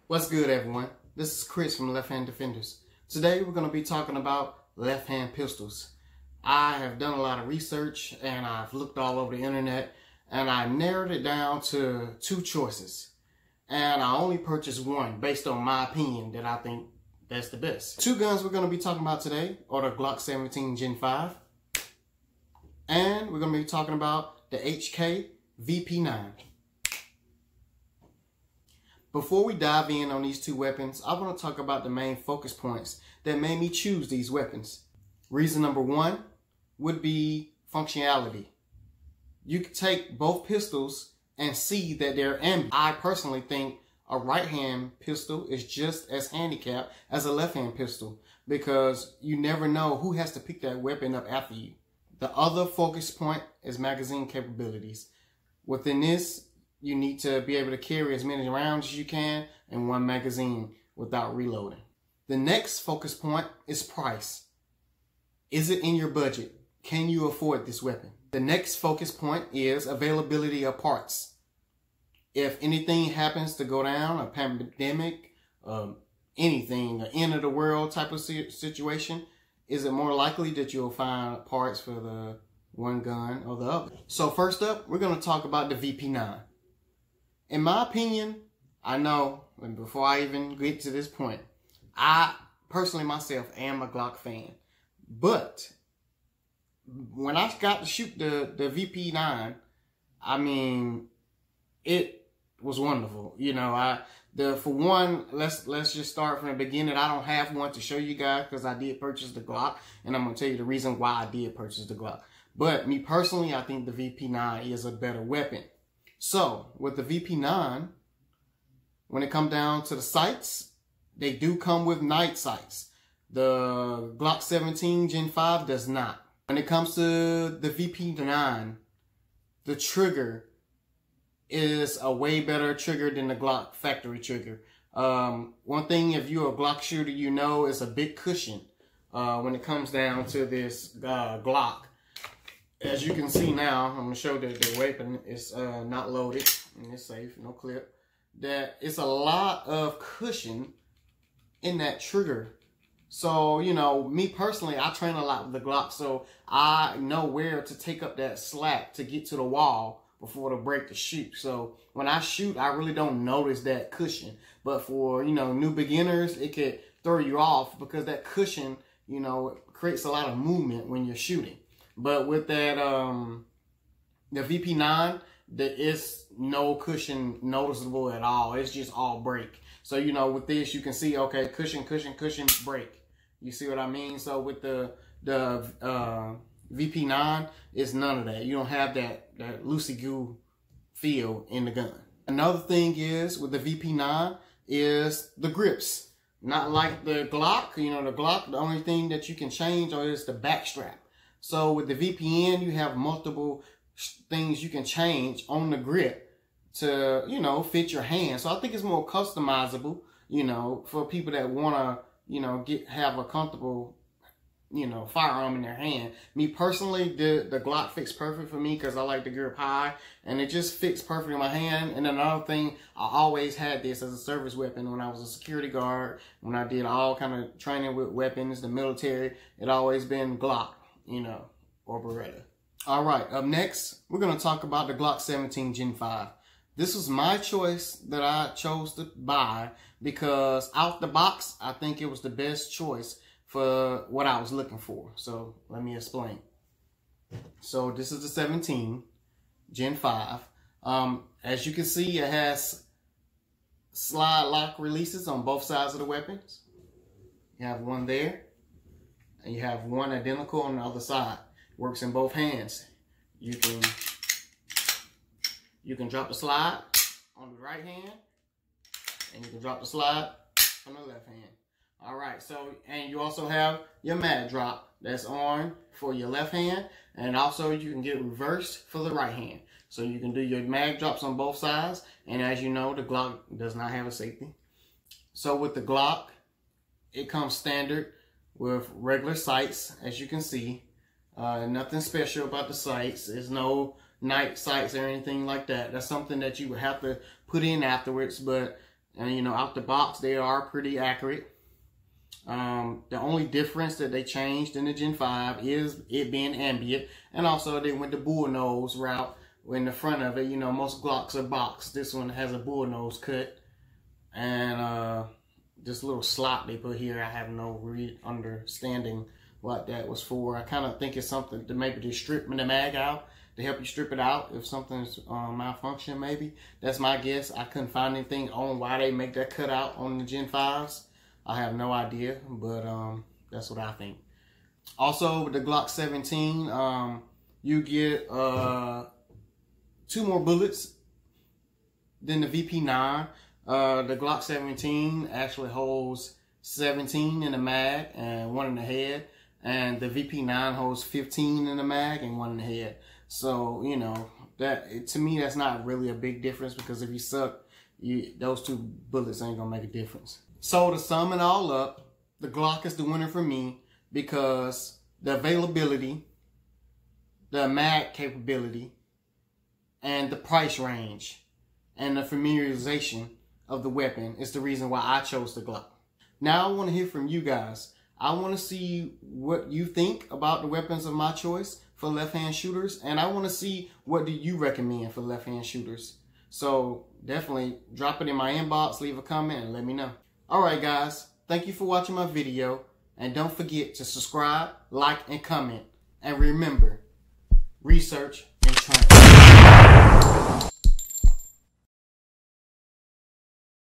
What's good, everyone? This is Chris from Left Hand Defenders. Today we're going to be talking about left hand pistols. I have done a lot of research and I've looked all over the internet and I narrowed it down to two choices. And I only purchased one based on my opinion that I think that's the best. Two guns we're going to be talking about today are the Glock 17 Gen 5 and we're going to be talking about the HK VP9. Before we dive in on these two weapons, I want to talk about the main focus points that made me choose these weapons. Reason number one would be functionality. You could take both pistols and see that they're ambidextrous. I personally think a right-hand pistol is just as handicapped as a left-hand pistol because you never know who has to pick that weapon up after you. The other focus point is magazine capabilities. Within this, you need to be able to carry as many rounds as you can in one magazine without reloading. The next focus point is price. Is it in your budget? Can you afford this weapon? The next focus point is availability of parts. If anything happens to go down, a pandemic, anything, an end of the world type of situation, is it more likely that you'll find parts for the one gun or the other? So first up, we're going to talk about the VP9. In my opinion, I know, and before I even get to this point, I personally myself am a Glock fan. But when I got to shoot the VP9, I mean, it was wonderful. You know, for one, let's just start from the beginning. I don't have one to show you guys because I did purchase the Glock, and I'm gonna tell you the reason why I did purchase the Glock. But me personally, I think the VP9 is a better weapon. So, with the VP9, when it comes down to the sights, they do come with night sights. The Glock 17 Gen 5 does not. When it comes to the VP9, the trigger is a way better trigger than the Glock factory trigger. One thing, if you're a Glock shooter, you know it's a big cushion when it comes down to this Glock. As you can see now, I'm going to show that the weapon is not loaded and it's safe, no clip. That it's a lot of cushion in that trigger. So, you know, me personally, I train a lot with the Glock, so I know where to take up that slack to get to the wall before to break the shoot. So when I shoot, I really don't notice that cushion. But for, you know, new beginners, it could throw you off because that cushion, you know, creates a lot of movement when you're shooting. But with that, the VP9, there is no cushion noticeable at all. It's just all break. So, you know, with this, you can see, okay, cushion, cushion, cushion, break. You see what I mean? So with the VP9, it's none of that. You don't have that loosey-goo feel in the gun. Another thing is, with the VP9, is the grips. Not like the Glock. You know, the Glock, the only thing that you can change is the back strap. So with the VPN, you have multiple things you can change on the grip to, you know, fit your hand. So I think it's more customizable, you know, for people that want to, you know, have a comfortable, you know, firearm in their hand. Me personally, the Glock fits perfect for me because I like the grip high and it just fits perfect in my hand. And another thing, I always had this as a service weapon when I was a security guard, when I did all kind of training with weapons, the military, it always been Glock, you know, or Beretta. All right, up next, we're going to talk about the Glock 17 Gen 5. This was my choice that I chose to buy because out the box, I think it was the best choice for what I was looking for. So let me explain. So this is the 17 Gen 5. As you can see, it has slide lock releases on both sides of the weapons. You have one there. And you have one identical on the other side. Works in both hands. You can drop the slide on the right hand, and you can drop the slide on the left hand. All right. So, and you also have your mag drop that's on for your left hand, and also you can get reversed for the right hand. So you can do your mag drops on both sides. And as you know, the Glock does not have a safety. So with the Glock, it comes standard with regular sights, as you can see. Nothing special about the sights. There's no night sights or anything like that. That's something that you would have to put in afterwards, but And you know, out the box, they are pretty accurate. The only difference that they changed in the Gen 5 is it being ambient. And also they went the bull nose route in the front of it. You know, most Glocks are boxed. This one has a bull nose cut. And this little slot they put here, I have no understanding what that was for. I kind of think it's something to maybe just strip the mag out, to help you strip it out if something's malfunction maybe. That's my guess. I couldn't find anything on why they make that cutout on the Gen 5s. I have no idea, but that's what I think. Also, with the Glock 17, you get 2 more bullets than the VP9. The Glock 17 actually holds 17 in the mag and 1 in the head. And the VP9 holds 15 in the mag and 1 in the head. So, you know, that to me, that's not really a big difference, because if you suck, those 2 bullets ain't gonna make a difference. So to sum it all up, the Glock is the winner for me because the availability, the mag capability, and the price range, and the familiarization of the weapon is the reason why I chose the Glock. Now I want to hear from you guys. I want to see what you think about the weapons of my choice for left-hand shooters, and I want to see what do you recommend for left-hand shooters. So definitely drop it in my inbox, leave a comment, and let me know. Alright guys, thank you for watching my video, and don't forget to subscribe, like, and comment. And remember, research